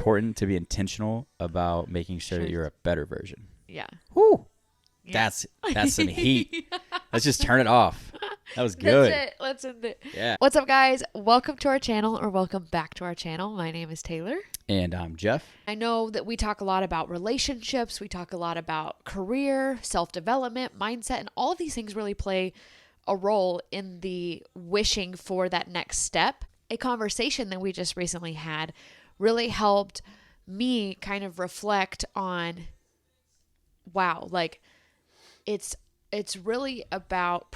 important to be intentional about making sure that you're a better version. Yeah. Whoo! Yeah. That's some heat. Let's just turn it off. That was good. That's it. Let's end it. Yeah. What's up, guys? Welcome to our channel, or welcome back to our channel. My name is Taylor. And I'm Jeff. I know that we talk a lot about relationships. We talk a lot about career, self-development, mindset, and all of these things really play a role in the wishing for that next step. A conversation that we just recently had really helped me kind of reflect on, wow, like it's really about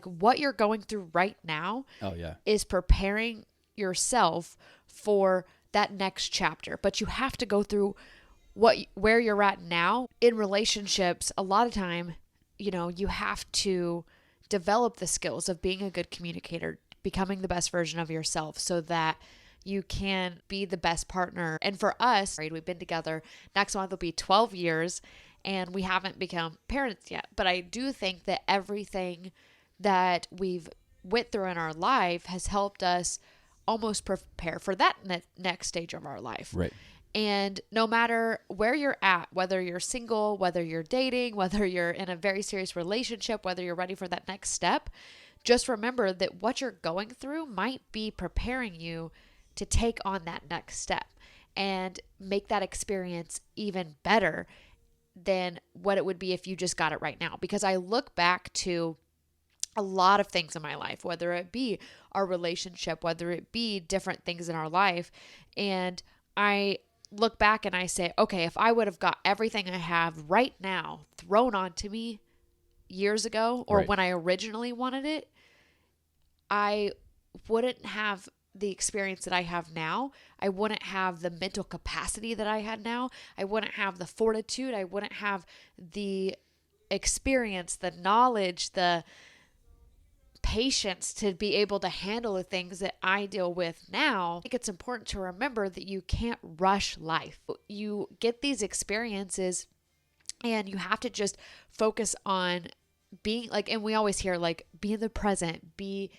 what you're going through right now. Oh yeah. Is preparing yourself for that next chapter. But you have to go through where you're at now. In relationships, a lot of time, you have to develop the skills of being a good communicator, becoming the best version of yourself so that you can be the best partner. And for us, we've been together. Next month will be 12 years and we haven't become parents yet. But I do think that everything that we've went through in our life has helped us almost prepare for that next stage of our life. Right. And no matter where you're at, whether you're single, whether you're dating, whether you're in a very serious relationship, whether you're ready for that next step, just remember that what you're going through might be preparing you to take on that next step and make that experience even better than what it would be if you just got it right now. Because I look back to a lot of things in my life, whether it be our relationship, whether it be different things in our life, and I look back and I say, okay, if I would have got everything I have right now thrown onto me years ago, or Right. when I originally wanted it, I wouldn't have the experience that I have now. I wouldn't have the mental capacity that I had now. I wouldn't have the fortitude. I wouldn't have the experience, the knowledge, the patience to be able to handle the things that I deal with now. I think it's important to remember that you can't rush life. You get these experiences and you have to just focus on being and we always hear be in the present, be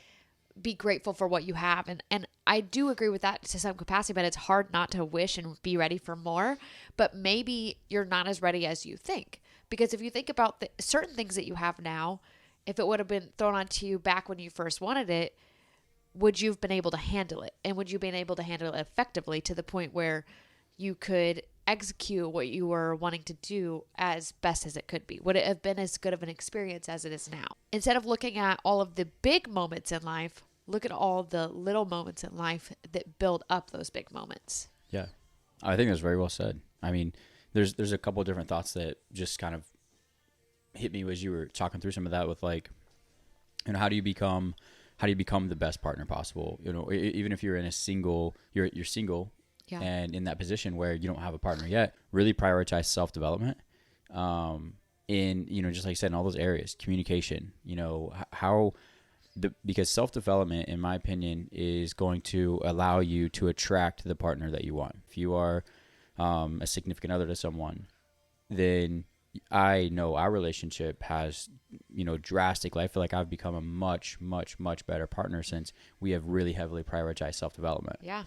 grateful for what you have. And I do agree with that to some capacity, but it's hard not to wish and be ready for more. But maybe you're not as ready as you think. Because if you think about the certain things that you have now, if it would have been thrown onto you back when you first wanted it, would you have been able to handle it? And would you have been able to handle it effectively to the point where you could execute what you were wanting to do as best as it could be? Would it have been as good of an experience as it is now? Instead of looking at all of the big moments in life, look at all the little moments in life that build up those big moments. Yeah. I think that's very well said. I mean, there's a couple of different thoughts that just kind of hit me as you were talking through some of that with how do you become the best partner possible? Even if you're in you're single. Yeah. And in that position where you don't have a partner yet, really prioritize self-development. Just like you said, in all those areas, communication, because self-development, in my opinion, is going to allow you to attract the partner that you want. If you are a significant other to someone, then I know our relationship has, drastically, I feel like I've become a much, much, much better partner since we have really heavily prioritized self-development. Yeah.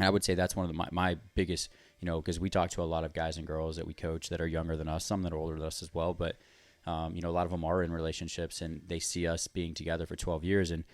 And I would say that's one of my biggest, because we talk to a lot of guys and girls that we coach that are younger than us, some that are older than us as well. But, a lot of them are in relationships and they see us being together for 12 years and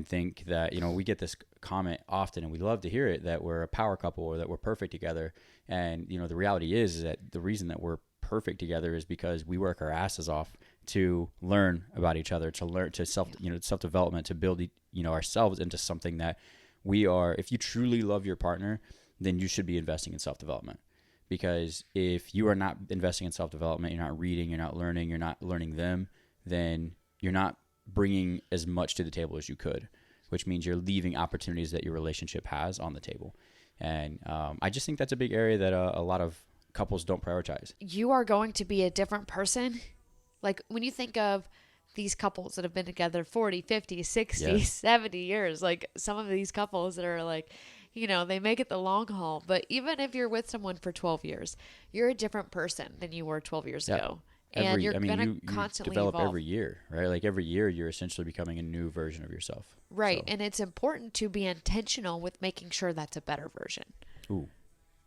think that, we get this comment often and we love to hear it, that we're a power couple or that we're perfect together. And, the reality is that the reason that we're perfect together is because we work our asses off to learn about each other, to learn to self-development, to build, ourselves into something that we are. If you truly love your partner, then you should be investing in self-development. Because if you are not investing in self-development, you're not reading, you're not learning them, then you're not bringing as much to the table as you could, which means you're leaving opportunities that your relationship has on the table. And I just think that's a big area that a lot of couples don't prioritize. You are going to be a different person. Like when you think of these couples that have been together 40, 50, 60, 70 years, like some of these couples that are they make it the long haul. But even if you're with someone for 12 years, you're a different person than you were 12 years ago. And you're going to constantly develop evolve. every year, right? Like every year you're essentially becoming a new version of yourself. Right. So. And it's important to be intentional with making sure that's a better version. Ooh,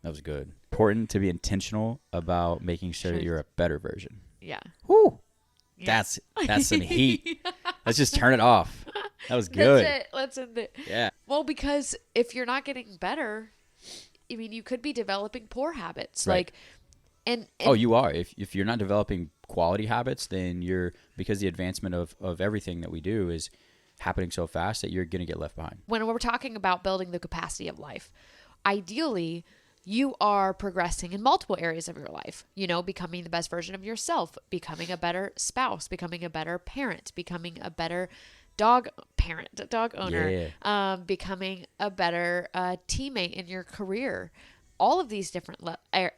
that was good. Important to be intentional about making sure that you're a better version. Yeah. Woo. Yeah. That's some heat. Let's just turn it off. That was good. That's it. Let's end it. Yeah. Well, because if you're not getting better, I mean, you could be developing poor habits. Right. Like, and Oh, you are. If you're not developing quality habits, then because the advancement of everything that we do is happening so fast that you're going to get left behind. when we're talking about building the capacity of life, ideally, you are progressing in multiple areas of your life, becoming the best version of yourself, becoming a better spouse, becoming a better parent, becoming a better dog owner, becoming a better teammate in your career, all of these different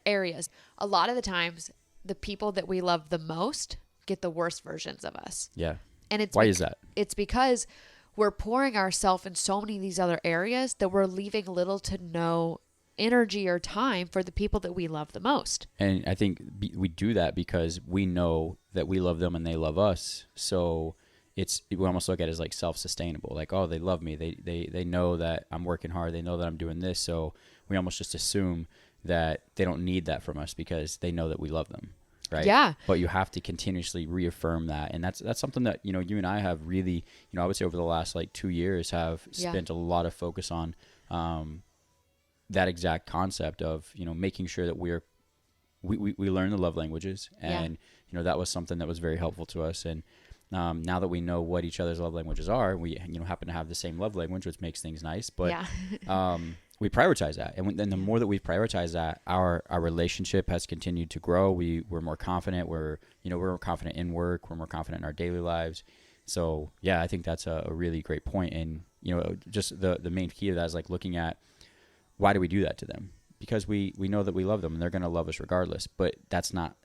areas. A lot of the times, the people that we love the most get the worst versions of us. Yeah. And Why is that? It's because we're pouring ourselves in so many of these other areas that we're leaving little to no energy or time for the people that we love the most. And I think we do that because we know that we love them and they love us. So we almost look at it as like self-sustainable. Like, oh, they love me. They know that I'm working hard. They know that I'm doing this. So we almost just assume that they don't need that from us because they know that we love them. Right. Yeah. But you have to continuously reaffirm that. And that's something that, you and I have really, I would say over the last like 2 years have spent a lot of focus on, that exact concept of, making sure that we learn the love languages. And, that was something that was very helpful to us. And now that we know what each other's love languages are, we, happen to have the same love language, which makes things nice. But we prioritize that. And then the more that we prioritize that, our relationship has continued to grow. We're more confident. We're more confident in work. We're more confident in our daily lives. So, yeah, I think that's a really great point. And, just the main key of that is like looking at, why do we do that to them? Because we know that we love them and they're going to love us regardless. But that's not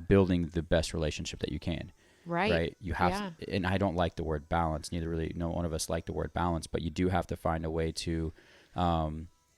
building the best relationship that you can. Right. You have, and I don't like the word balance. No one of us like the word balance, but you do have to find a way to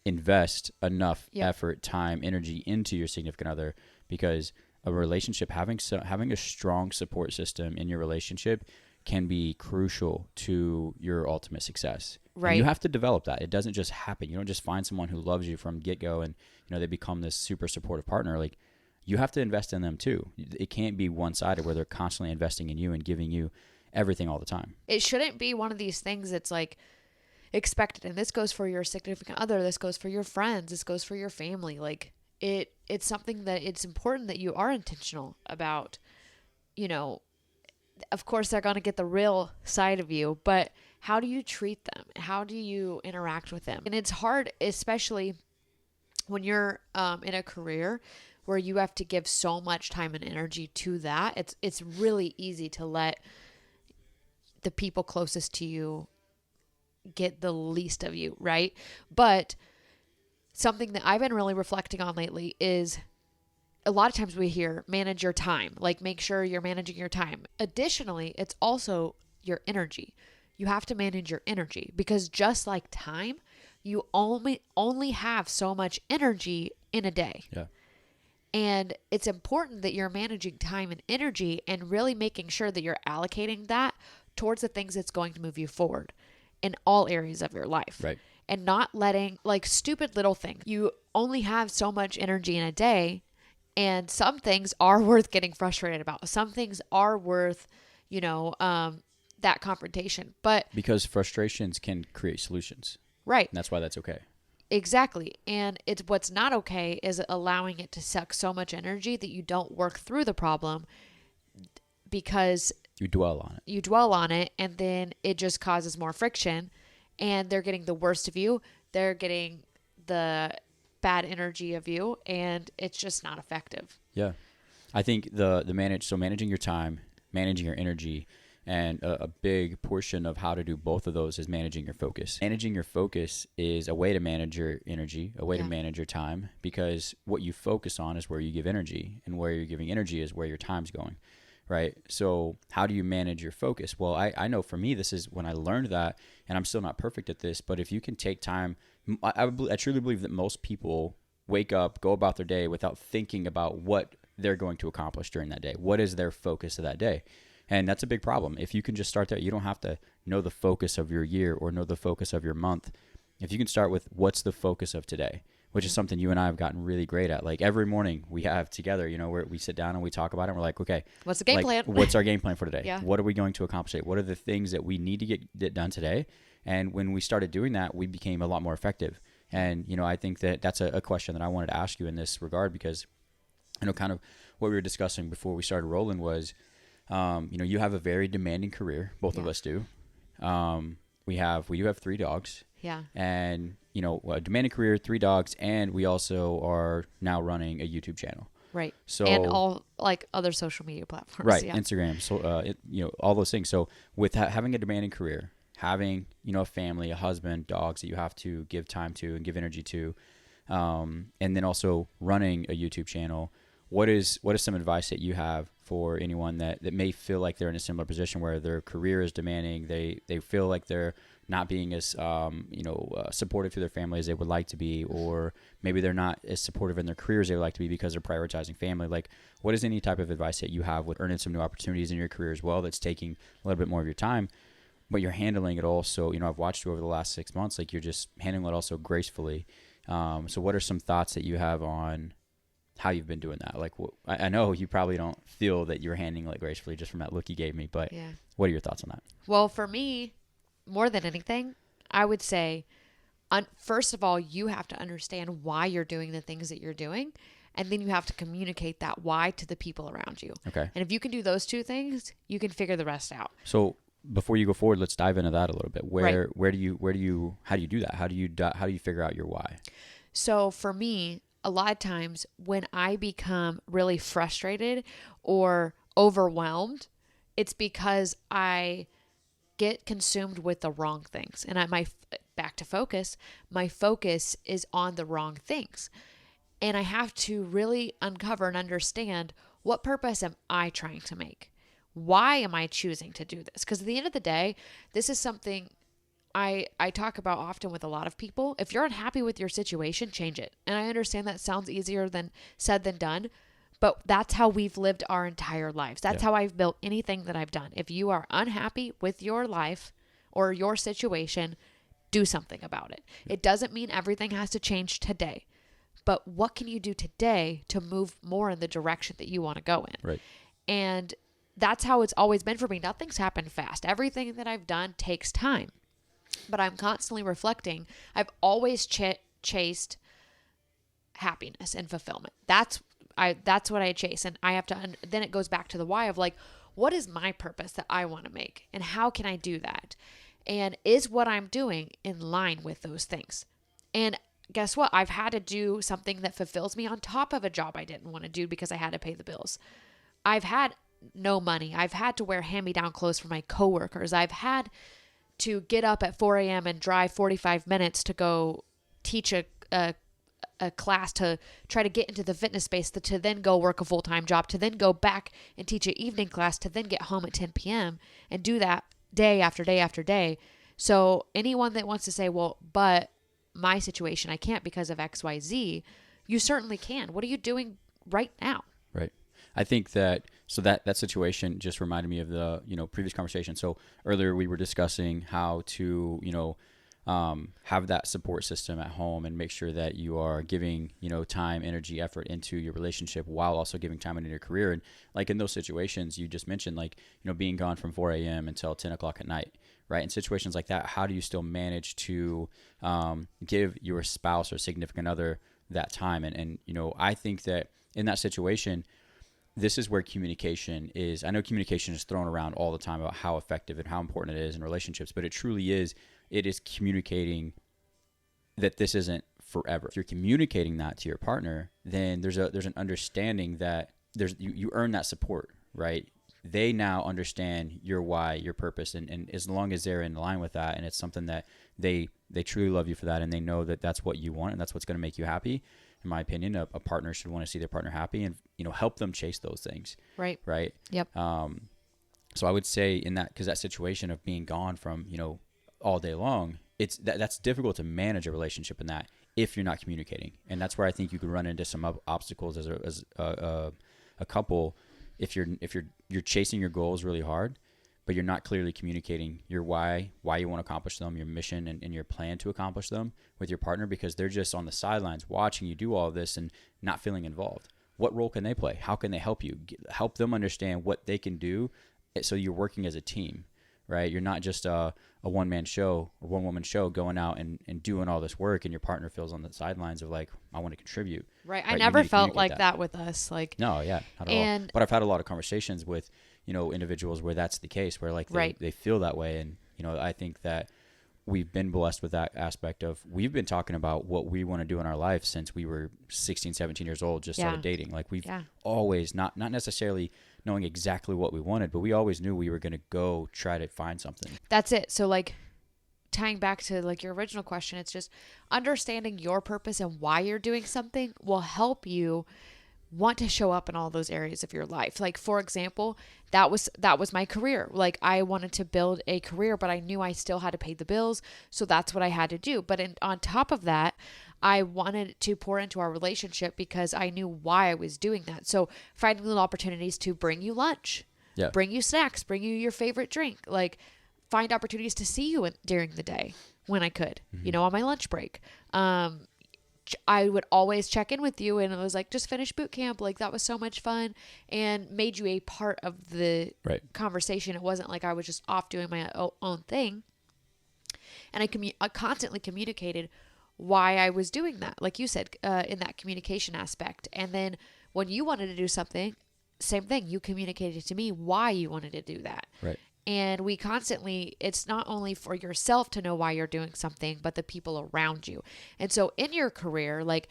invest enough effort, time, energy into your significant other, because a relationship, having a strong support system in your relationship can be crucial to your ultimate success. Right. And you have to develop that. It doesn't just happen. You don't just find someone who loves you from get-go and, they become this super supportive partner. Like, you have to invest in them too. It can't be one-sided where they're constantly investing in you and giving you everything all the time. It shouldn't be one of these things that's like expected. And this goes for your significant other. This goes for your friends. This goes for your family. Like, it's something that it's important that you are intentional about. Of course, they're going to get the real side of you, but how do you treat them? How do you interact with them? And it's hard, especially when you're in a career where you have to give so much time and energy to that. It's really easy to let the people closest to you get the least of you, right? But something that I've been really reflecting on lately is a lot of times we hear manage your time, like make sure you're managing your time. Additionally, it's also your energy. You have to manage your energy because just like time, you only have so much energy in a day. Yeah. And it's important that you're managing time and energy and really making sure that you're allocating that towards the things that's going to move you forward in all areas of your life. Right. And not letting like stupid little things. You only have so much energy in a day, and some things are worth getting frustrated about. Some things are worth, that confrontation. But because frustrations can create solutions. Right. And that's why that's okay. Exactly. And what's not okay is allowing it to suck so much energy that you don't work through the problem because you dwell on it. You dwell on it, and then it just causes more friction, and they're getting the worst of you. They're getting the bad energy of you, and it's just not effective. Yeah. I think managing your time, managing your energy, and a big portion of how to do both of those is managing your focus. Managing your focus is a way to manage your energy, a way to manage your time, because what you focus on is where you give energy, and where you're giving energy is where your time's going, right? So how do you manage your focus? Well, I know for me, this is when I learned that, and I'm still not perfect at this, but if you can take time, I truly believe that most people wake up, go about their day without thinking about what they're going to accomplish during that day. What is their focus of that day? And that's a big problem. If you can just start there, you don't have to know the focus of your year or know the focus of your month. If you can start with what's the focus of today? which is something you and I have gotten really great at. Like every morning we have together, where we sit down and we talk about it and we're like, okay, What's the game plan? What's our game plan for today? Yeah. What are we going to accomplish today? What are the things that we need to get done today? And when we started doing that, we became a lot more effective. And, I think that that's a question that I wanted to ask you in this regard, because, kind of what we were discussing before we started rolling was, you have a very demanding career. Both of us do. We do have 3 dogs. Yeah. And, a demanding career, 3 dogs, and we also are now running a YouTube channel. Right. So, and all like other social media platforms. Right. Yeah. Instagram. So, all those things. So with having a demanding career, having, a family, a husband, dogs that you have to give time to and give energy to, and then also running a YouTube channel, what is some advice that you have for anyone that may feel like they're in a similar position where their career is demanding, they feel like they're not being as supportive to their family as they would like to be, or maybe they're not as supportive in their careers they would like to be because they're prioritizing family? Like, what is any type of advice that you have with earning some new opportunities in your career as well that's taking a little bit more of your time, but you're handling it also? I've watched you over the last 6 months, like you're just handling it also gracefully. So what are some thoughts that you have on how you've been doing that? Like, I know you probably don't feel that you're handling it gracefully just from that look you gave me, but what are your thoughts on that? Well, for me, more than anything, I would say, first of all, you have to understand why you're doing the things that you're doing. And then you have to communicate that why to the people around you. Okay. And if you can do those 2 things, you can figure the rest out. So before you go forward, let's dive into that a little bit. How do you do that? How do you figure out your why? So for me, a lot of times when I become really frustrated or overwhelmed, it's because I get consumed with the wrong things. And back to focus, my focus is on the wrong things. And I have to really uncover and understand, what purpose am I trying to make? Why am I choosing to do this? Because at the end of the day, this is something I talk about often with a lot of people. If you're unhappy with your situation, change it. And I understand that sounds easier than said than done, but that's how we've lived our entire lives. That's how I've built anything that I've done. If you are unhappy with your life or your situation, do something about it. It doesn't mean everything has to change today, but what can you do today to move more in the direction that you want to go in? Right. And that's how it's always been for me. Nothing's happened fast. Everything that I've done takes time, but I'm constantly reflecting. I've always chased happiness and fulfillment. That's what I chase. And I have to, then it goes back to the why of like, what is my purpose that I want to make? And how can I do that? And is what I'm doing in line with those things? And guess what? I've had to do something that fulfills me on top of a job I didn't want to do because I had to pay the bills. I've had no money. I've had to wear hand-me-down clothes for my coworkers. I've had to get up at 4 a.m. and drive 45 minutes to go teach a class, to try to get into the fitness space, to then go work a full-time job, to then go back and teach an evening class, to then get home at 10 p.m. and do that day after day after day. So anyone that wants to say, well, but my situation, I can't because of X, Y, Z, you certainly can. What are you doing right now? Right. I think that situation just reminded me of the, previous conversation. So earlier we were discussing how to, have that support system at home and make sure that you are giving, time, energy, effort into your relationship while also giving time into your career. And like in those situations you just mentioned, like, being gone from 4 a.m. until 10 o'clock at night, right? In situations like that, how do you still manage to give your spouse or significant other that time? And I think that in that situation, this is where communication is. I know communication is thrown around all the time about how effective and how important it is in relationships, but it truly is. It is communicating that this isn't forever. If you're communicating that to your partner, then there's an understanding that you earn that support, right? They now understand your why, your purpose, and as long as they're in line with that, and it's something that they truly love you for that, and they know that that's what you want and that's what's going to make you happy. In my opinion, a partner should want to see their partner happy and, help them chase those things. Right. Right. Yep. So I would say in that, because that situation of being gone from, all day long, that's difficult to manage a relationship in that if you're not communicating. And that's where I think you could run into some obstacles as a couple if you're chasing your goals really hard, but you're not clearly communicating your why you want to accomplish them, your mission, and your plan to accomplish them with your partner, because they're just on the sidelines watching you do all of this and not feeling involved. What role can they play? How can they help you? Help them understand what they can do, so you're working as a team, right? You're not just a one-man show or one-woman show going out and doing all this work, and your partner feels on the sidelines of like, I want to contribute. Right. I never felt like that with us. Like, no, yeah, not at all. But I've had a lot of conversations with, individuals where that's the case, where like they feel that way. And, I think that we've been blessed with that aspect of, we've been talking about what we want to do in our life since we were 16, 17 years old, just started dating. Like we've always not necessarily knowing exactly what we wanted, but we always knew we were going to go try to find something. That's it. So like tying back to like your original question, it's just understanding your purpose and why you're doing something will help you want to show up in all those areas of your life. Like, for example, that was my career. Like, I wanted to build a career, but I knew I still had to pay the bills. So that's what I had to do. But on top of that, I wanted to pour into our relationship because I knew why I was doing that. So finding little opportunities to bring you lunch, bring you snacks, bring you your favorite drink, like find opportunities to see you during the day when I could, on my lunch break. I would always check in with you, and it was like, just finished boot camp. Like, that was so much fun, and made you a part of the conversation. It wasn't like I was just off doing my own thing. And I constantly communicated why I was doing that. Like you said, in that communication aspect. And then when you wanted to do something, same thing. You communicated to me why you wanted to do that. Right. And we constantly, it's not only for yourself to know why you're doing something, but the people around you. And so in your career, like,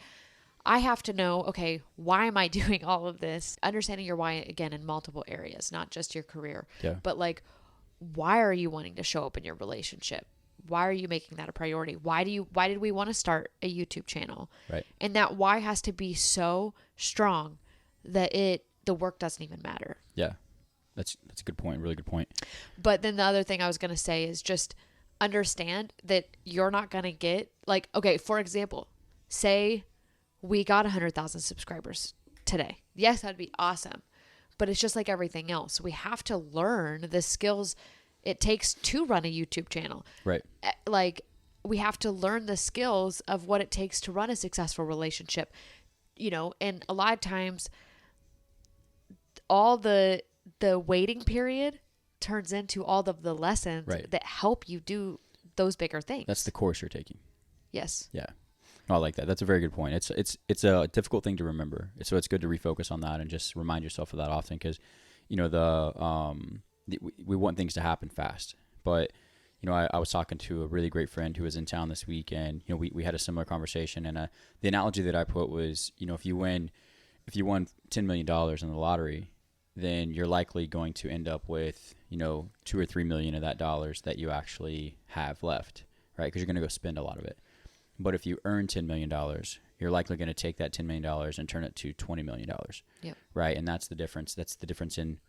I have to know, okay, why am I doing all of this? Understanding your why, again, in multiple areas, not just your career. Yeah. But like, why are you wanting to show up in your relationship? Why are you making that a priority? Why did we want to start a YouTube channel? Right. And that why has to be so strong that the work doesn't even matter. Yeah. That's a good point. Really good point. But then the other thing I was going to say is just understand that you're not going to get, like, okay, for example, say we got 100,000 subscribers today. Yes, that'd be awesome. But it's just like everything else. We have to learn the skills it takes to run a YouTube channel. Right. Like, we have to learn the skills of what it takes to run a successful relationship, and a lot of times all the waiting period turns into all of the lessons that help you do those bigger things. That's the course you're taking. Yes. Yeah. No, I like that. That's a very good point. It's a difficult thing to remember. So it's good to refocus on that and just remind yourself of that often, because, we want things to happen fast. But, I was talking to a really great friend who was in town this week, and, we had a similar conversation. And the analogy that I put was, if you won $10 million in the lottery, then you're likely going to end up with, $2 or $3 million of that dollars that you actually have left, right? Because you're going to go spend a lot of it. But if you earn $10 million, you're likely going to take that $10 million and turn it to $20 million, right? And that's the difference. That's the difference in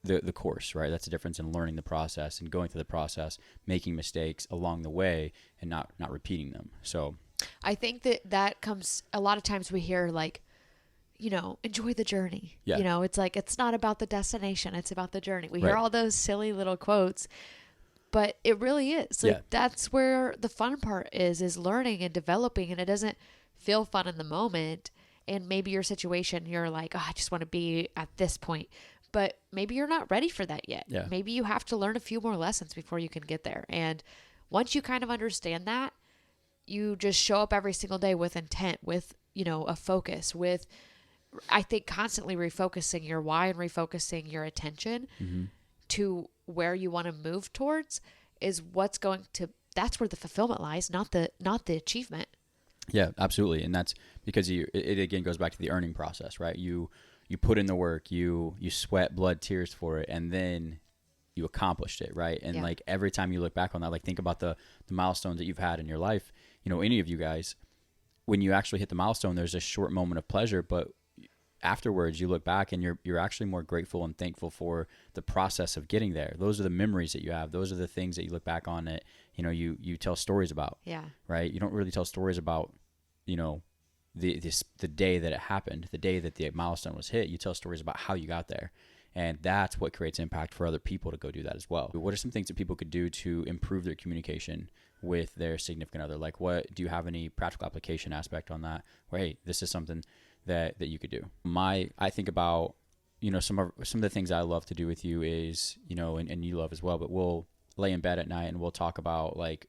the course, right? That's the difference in learning the process and going through the process, making mistakes along the way and not repeating them. So I think that comes, a lot of times we hear like, enjoy the journey. Yeah. It's like, it's not about the destination. It's about the journey. We hear all those silly little quotes, but it really is. Like, that's where the fun part is learning and developing, and it doesn't feel fun in the moment. And maybe your situation, you're like, oh, I just want to be at this point, but maybe you're not ready for that yet. Yeah. Maybe you have to learn a few more lessons before you can get there. And once you kind of understand that, you just show up every single day with intent, with, a focus, with, I think, constantly refocusing your why and refocusing your attention to where you want to move towards is that's where the fulfillment lies, not the achievement. Yeah, absolutely. And that's because it again goes back to the earning process, right? You put in the work, you sweat, blood, tears for it, and then you accomplished it, right? And like every time you look back on that, like think about the milestones that you've had in your life. Any of you guys, when you actually hit the milestone, there's a short moment of pleasure, but afterwards you look back and you're actually more grateful and thankful for the process of getting there. Those are the memories that you have. Those are the things that you look back on that, you tell stories about. Yeah. Right. You don't really tell stories about, the day that it happened, the day that the milestone was hit. You tell stories about how you got there. And that's what creates impact for other people to go do that as well. What are some things that people could do to improve their communication with their significant other? Like, what do you have any practical application aspect on that where, hey, this is something that you could do? I think about, some of the things I love to do with you is, and you love as well, but we'll lay in bed at night and we'll talk about, like,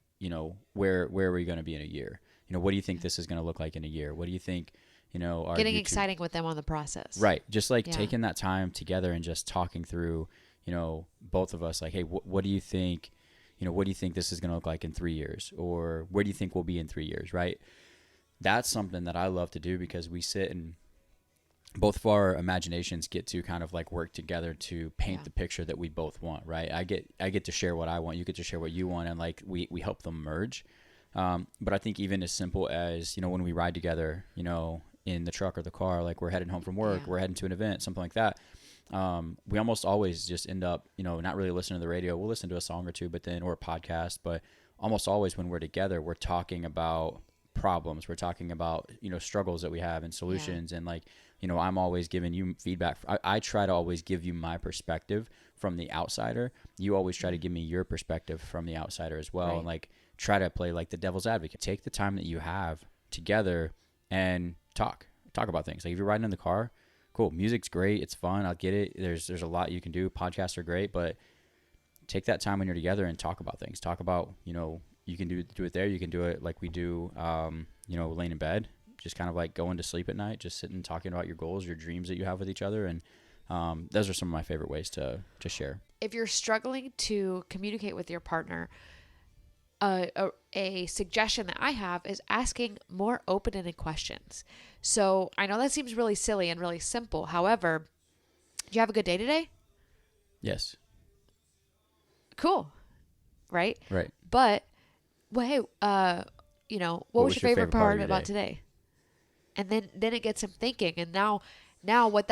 where are we going to be in a year? What do you think this is going to look like in a year? What do you think, our getting YouTube... exciting with them on the process. Right. Just like taking that time together and just talking through, both of us, like, hey, what do you think, what do you think this is going to look like in 3 years? Or where do you think we'll be in 3 years? Right. That's something that I love to do because we sit and both of our imaginations get to kind of like work together to paint the picture that we both want. Right. I get to share what I want. You get to share what you want. And like, we help them merge. But I think even as simple as, when we ride together, in the truck or the car, like we're heading home from work, we're heading to an event, something like that. We almost always just end up, not really listening to the radio. We'll listen to a song or two, or a podcast, but almost always when we're together, we're talking about problems. We're talking about, struggles that we have and solutions. And like, I'm always giving you feedback. I try to always give you my perspective from the outsider. You always try to give me your perspective from the outsider as well. Right. And like, try to play like the devil's advocate. Take the time that you have together and talk about things. Like if you're riding in the car, cool, music's great, it's fun, I'll get it. There's a lot you can do. Podcasts are great, but take that time when you're together and talk about things. Talk about, you can do it there. You can do it like we do, laying in bed, just kind of like going to sleep at night, just sitting talking about your goals, your dreams that you have with each other. And those are some of my favorite ways to share. If you're struggling to communicate with your partner, a suggestion that I have is asking more open-ended questions. So I know that seems really silly and really simple. However, did you have a good day today? Yes. Cool. Right? Right. But, well, hey, what was your favorite part about today? And then it gets him thinking. And now when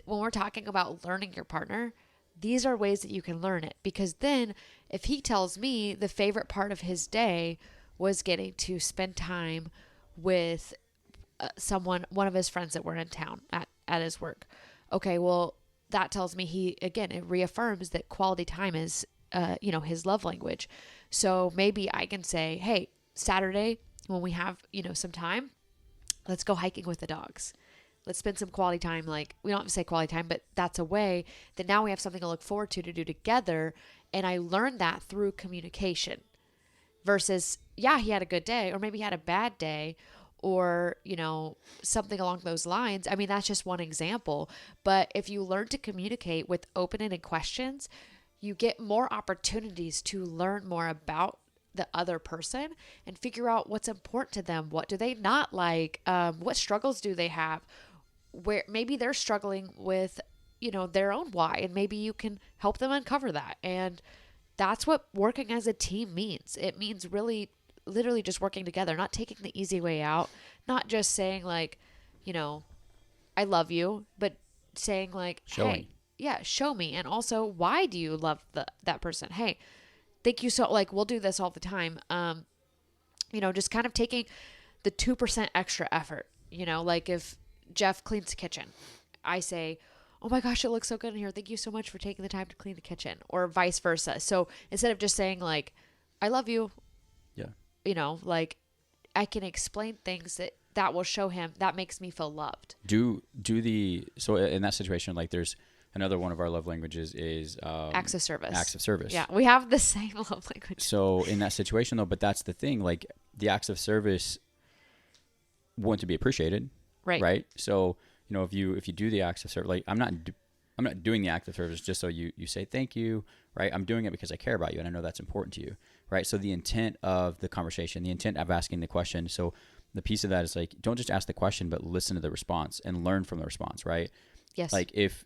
we're talking about learning your partner, these are ways that you can learn it, because then if he tells me the favorite part of his day was getting to spend time with one of his friends that were in town at his work. Okay, well, that tells me it reaffirms that quality time is, his love language. So maybe I can say, hey, Saturday when we have, some time, let's go hiking with the dogs. Let's spend some quality time. Like, we don't have to say quality time, but that's a way that now we have something to look forward to do together. And I learned that through communication versus, he had a good day, or maybe he had a bad day, or, something along those lines. I mean, that's just one example. But if you learn to communicate with open-ended questions, you get more opportunities to learn more about the other person and figure out what's important to them. What do they not like? What struggles do they have? Where maybe they're struggling with, their own why, and maybe you can help them uncover that. And that's what working as a team means. It means really, literally just working together, not taking the easy way out, not just saying like, I love you, but saying like, showing. Hey, show me. And also, why do you love that person? Hey, thank you. So like, we'll do this all the time. Just kind of taking the 2% extra effort, like if Jeff cleans the kitchen, I say, oh my gosh, it looks so good in here. Thank you so much for taking the time to clean the kitchen, or vice versa. So instead of just saying like, I love you, like I can explain things that will show him that makes me feel loved. So in that situation, like there's another one of our love languages is acts of service. Acts of service. Yeah, we have the same love language. So in that situation though, but that's the thing, like the acts of service want to be appreciated. Right. So, if you do the acts of service, like I'm not doing the act of service just so you say thank you, right? I'm doing it because I care about you and I know that's important to you, right? So the intent of the conversation, the intent of asking the question. So the piece of that is like, don't just ask the question, but listen to the response and learn from the response, right? Yes. Like if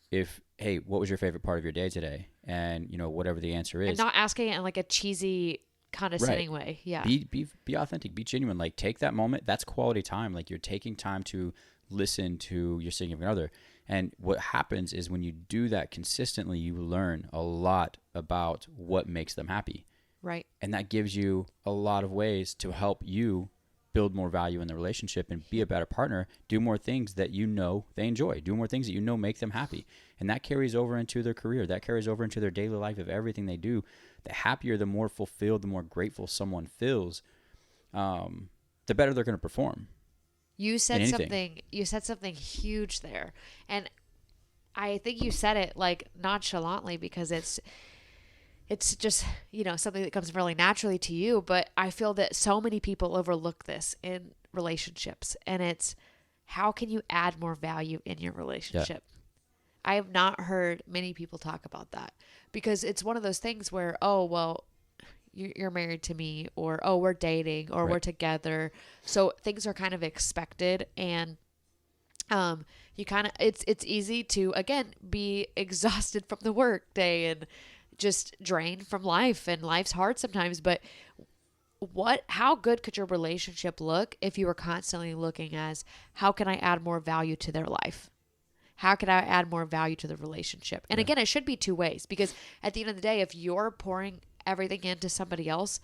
hey, what was your favorite part of your day today? And whatever the answer is. And not asking it in like a cheesy, condescending way. Yeah. Be authentic, be genuine. Like take that moment. That's quality time. Like you're taking time to listen to your significant other. And what happens is when you do that consistently, you learn a lot about what makes them happy. Right. And that gives you a lot of ways to help you build more value in the relationship and be a better partner, do more things that you know they enjoy, do more things that you know make them happy. And that carries over into their career. That carries over into their daily life of everything they do. The happier, the more fulfilled, the more grateful someone feels, the better they're going to perform. You said something huge there. And I think you said it like nonchalantly because it's just, something that comes really naturally to you. But I feel that so many people overlook this in relationships. And it's, how can you add more value in your relationship? Yeah. I have not heard many people talk about that because it's one of those things where, oh, well, you're married to me, or, oh, we're dating, or we're together. So things are kind of expected. And you kind of, it's easy to, again, be exhausted from the work day and just drained from life, and life's hard sometimes. But how good could your relationship look if you were constantly looking as, how can I add more value to their life? How can I add more value to the relationship? And again, it should be two ways, because at the end of the day, if you're pouring everything into somebody else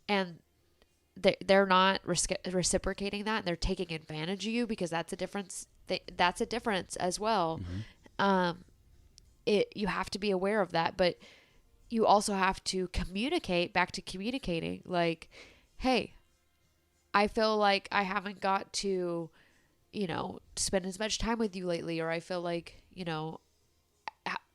and they're not reciprocating that, and they're taking advantage of you, because that's a difference. That's a difference as well. Mm-hmm. You have to be aware of that, but you also have to communicate, back to communicating, like, hey, I feel like I haven't got to, spend as much time with you lately, or I feel like,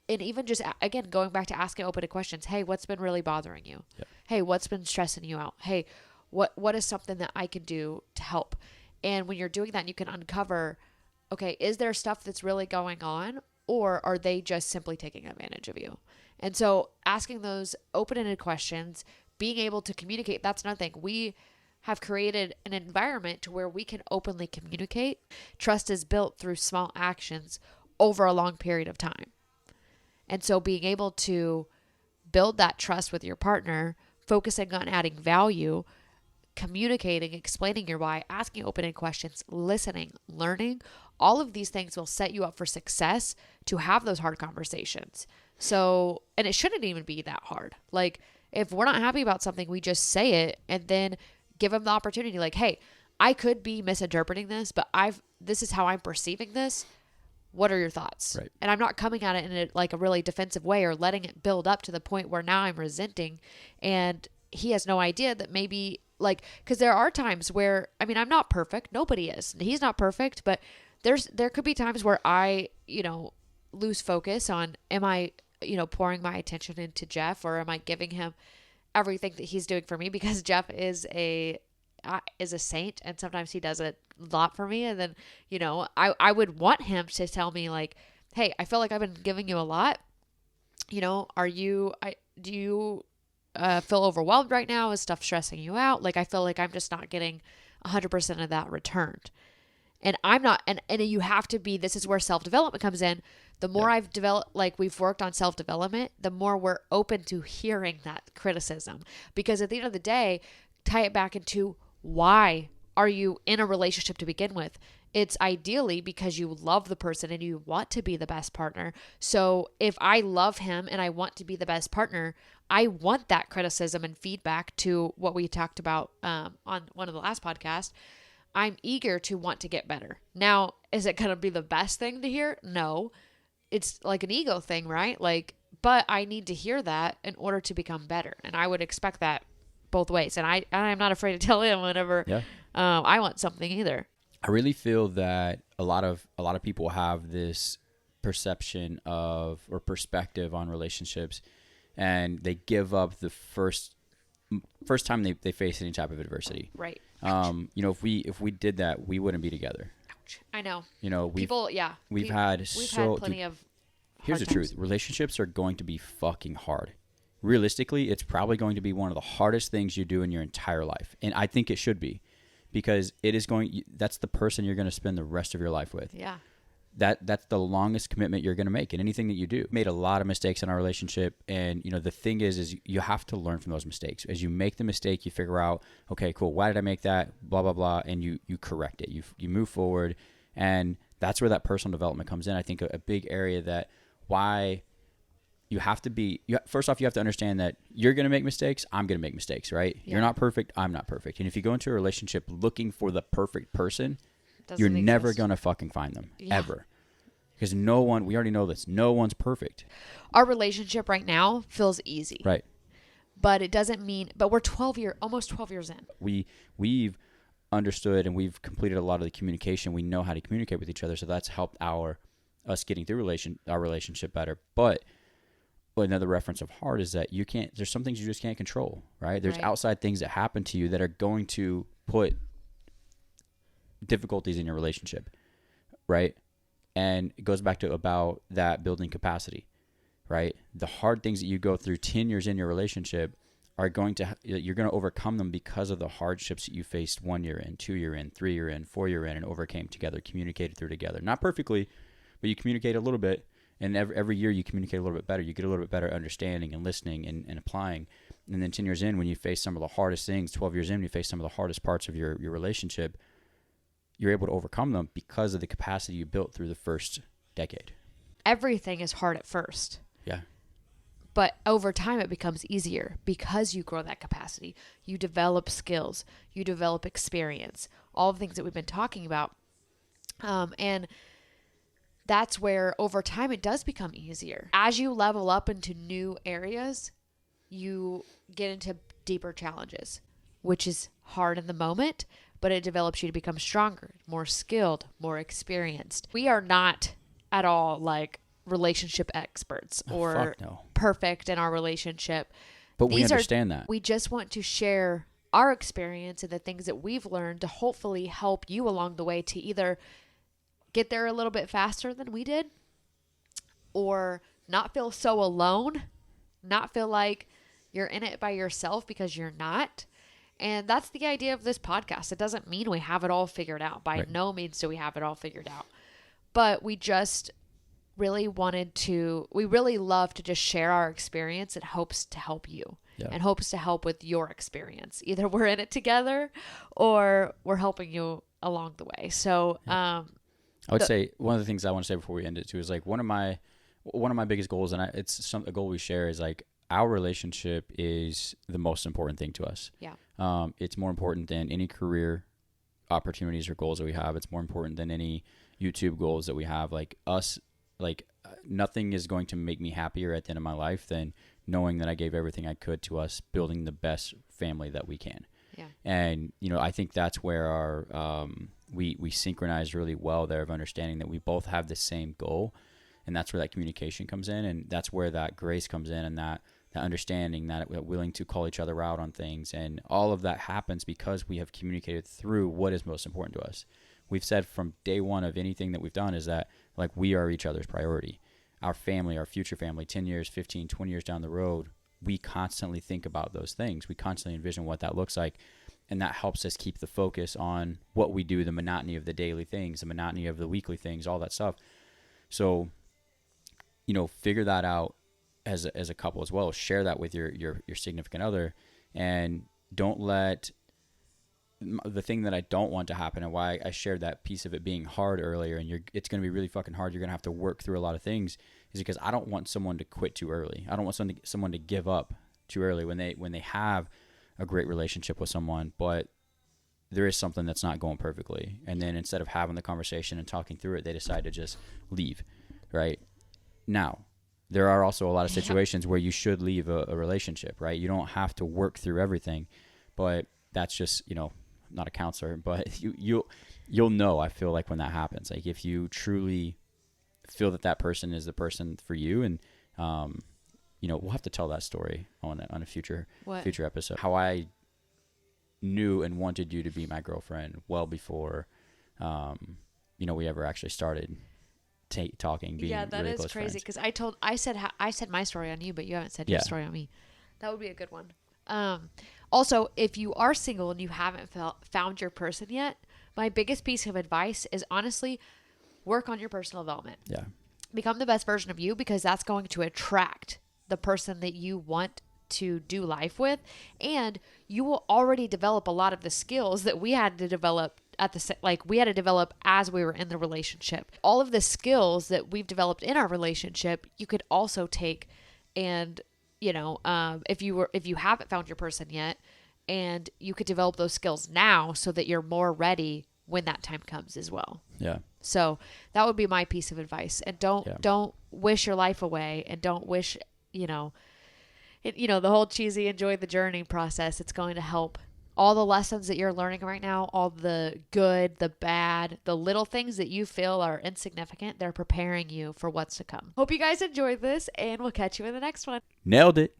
and even just, again, going back to asking open questions. Hey, what's been really bothering you? Yep. Hey, what's been stressing you out? Hey, what is something that I can do to help? And when you're doing that, you can uncover, okay, is there stuff that's really going on, or are they just simply taking advantage of you? And so asking those open-ended questions, being able to communicate, that's another thing. We have created an environment to where we can openly communicate. Trust is built through small actions over a long period of time. And so being able to build that trust with your partner, focusing on adding value, communicating, explaining your why, asking open-ended questions, listening, learning, all of these things will set you up for success to have those hard conversations. So, and it shouldn't even be that hard. Like, if we're not happy about something, we just say it and then give them the opportunity. Like, hey, I could be misinterpreting this, but this is how I'm perceiving this. What are your thoughts? Right. And I'm not coming at it in a really defensive way, or letting it build up to the point where now I'm resenting, and he has no idea that maybe, because there are times where, I'm not perfect. Nobody is. He's not perfect, but there could be times where I, lose focus on, am I, pouring my attention into Jeff, or am I giving him everything that he's doing for me? Because Jeff is a saint, and sometimes he does a lot for me. And then, I would want him to tell me, like, hey, I feel like I've been giving you a lot. Do you feel overwhelmed right now? Is stuff stressing you out? Like, I feel like I'm just not getting 100% of that returned. And I'm not, and you have to be, this is where self-development comes in. The more I've developed, we've worked on self-development, the more we're open to hearing that criticism. Because at the end of the day, tie it back into, why are you in a relationship to begin with? It's ideally because you love the person and you want to be the best partner. So if I love him and I want to be the best partner, I want that criticism and feedback, to what we talked about on one of the last podcasts. I'm eager to want to get better. Now, is it going to be the best thing to hear? No. It's like an ego thing, right? But I need to hear that in order to become better. And I would expect that both ways. And I'm not afraid to tell him whenever I want something either. I really feel that a lot of people have this perception of, or perspective on relationships, and they give up the first time they face any type of adversity. Right. If we did that, we wouldn't be together. Ouch. I know. We've had plenty of. Here's the truth: relationships are going to be fucking hard. Realistically, it's probably going to be one of the hardest things you do in your entire life, and I think it should be, because that's the person you're going to spend the rest of your life with. Yeah. That's the longest commitment you're going to make in anything that you do. Made a lot of mistakes in our relationship, and the thing is you have to learn from those mistakes. As you make the mistake, you figure out, okay, cool, why did I make that? Blah blah blah, and you correct it. You move forward, and that's where that personal development comes in. I think a big area that why you have to be, first off, you have to understand that you're going to make mistakes. I'm going to make mistakes, right? Yeah. You're not perfect. I'm not perfect. And if you go into a relationship looking for the perfect person, Doesn't you're never exist. going to fucking find them, Yeah. ever. Because we already know this, no one's perfect. Our relationship right now feels easy. Right. But it doesn't mean, but we're almost 12 years in. We've understood and we've completed a lot of the communication. We know how to communicate with each other. So that's helped us getting through our relationship better. But another reference of hard is that there's some things you just can't control, right? There's Right. outside things that happen to you that are going to put difficulties in your relationship, right? And it goes back to about that building capacity, right? The hard things that you go through 10 years in your relationship you're going to overcome them because of the hardships that you faced 1 year in, 2 year in, 3 year in, 4 year in, and overcame together, communicated through together. Not perfectly, but you communicate a little bit. And every year you communicate a little bit better. You get a little bit better understanding and listening and applying. And then 10 years in, when you face some of the hardest things, 12 years in, when you face some of the hardest parts of your relationship, you're able to overcome them because of the capacity you built through the first decade. Everything is hard at first. Yeah. But over time, it becomes easier because you grow that capacity. You develop skills. You develop experience. All the things that we've been talking about. And that's where over time it does become easier. As you level up into new areas, you get into deeper challenges, which is hard in the moment, but it develops you to become stronger, more skilled, more experienced. We are not at all like relationship experts or Fuck no. perfect in our relationship. But we These understand that. We just want to share our experience and the things that we've learned to hopefully help you along the way to either get there a little bit faster than we did or not feel so alone, not feel like you're in it by yourself because you're not. And that's the idea of this podcast. It doesn't mean we have it all figured out. By Right. no means do we have it all figured out. But we just really we really love to just share our experience in hopes to help you. Yeah. And hopes to help with your experience. Either we're in it together or we're helping you along the way. So, I would say one of the things I want to say before we end it too is like one of my biggest goals, and it's a goal we share, is like our relationship is the most important thing to us. Yeah. It's more important than any career opportunities or goals that we have. It's more important than any YouTube goals that we have. Nothing is going to make me happier at the end of my life than knowing that I gave everything I could to us building the best family that we can. Yeah. And, I think that's where our, we synchronize really well there of understanding that we both have the same goal. And that's where that communication comes in. And that's where that grace comes in, and that understanding, that willing to call each other out on things. And all of that happens because we have communicated through what is most important to us. We've said from day one of anything that we've done is that like we are each other's priority. Our family, our future family, 10 years, 15, 20 years down the road, we constantly think about those things. We constantly envision what that looks like. And that helps us keep the focus on what we do, the monotony of the daily things, the monotony of the weekly things, all that stuff. So, figure that out as a couple as well. Share that with your significant other, and don't let the thing that I don't want to happen, and why I shared that piece of it being hard earlier, and it's going to be really fucking hard. You're going to have to work through a lot of things, is because I don't want someone to quit too early. I don't want someone to give up too early when they have a great relationship with someone, but there is something that's not going perfectly. And then instead of having the conversation and talking through it, they decide to just leave, right? Now, there are also a lot of situations where you should leave a relationship, right? You don't have to work through everything, but that's just, not a counselor, but you'll know, I feel like, when that happens. Like if you truly feel that person is the person for you, and we'll have to tell that story on a future episode. How I knew and wanted you to be my girlfriend well before we ever actually started talking, being yeah, that really is close crazy, friends. because I said my story on you, but you haven't said your story on me. That would be a good one. Also, if you are single and you haven't found your person yet, my biggest piece of advice is honestly work on your personal development. Yeah. Become the best version of you, because that's going to attract the person that you want to do life with, and you will already develop a lot of the skills that we had to develop as we were in the relationship. All of the skills that we've developed in our relationship, you could also take And, if you haven't found your person yet, and you could develop those skills now so that you're more ready when that time comes as well. Yeah. So that would be my piece of advice. And don't wish your life away, and don't wish, the whole cheesy enjoy the journey process. It's going to help. All the lessons that you're learning right now, all the good, the bad, the little things that you feel are insignificant, they're preparing you for what's to come. Hope you guys enjoyed this, and we'll catch you in the next one. Nailed it.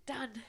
Done.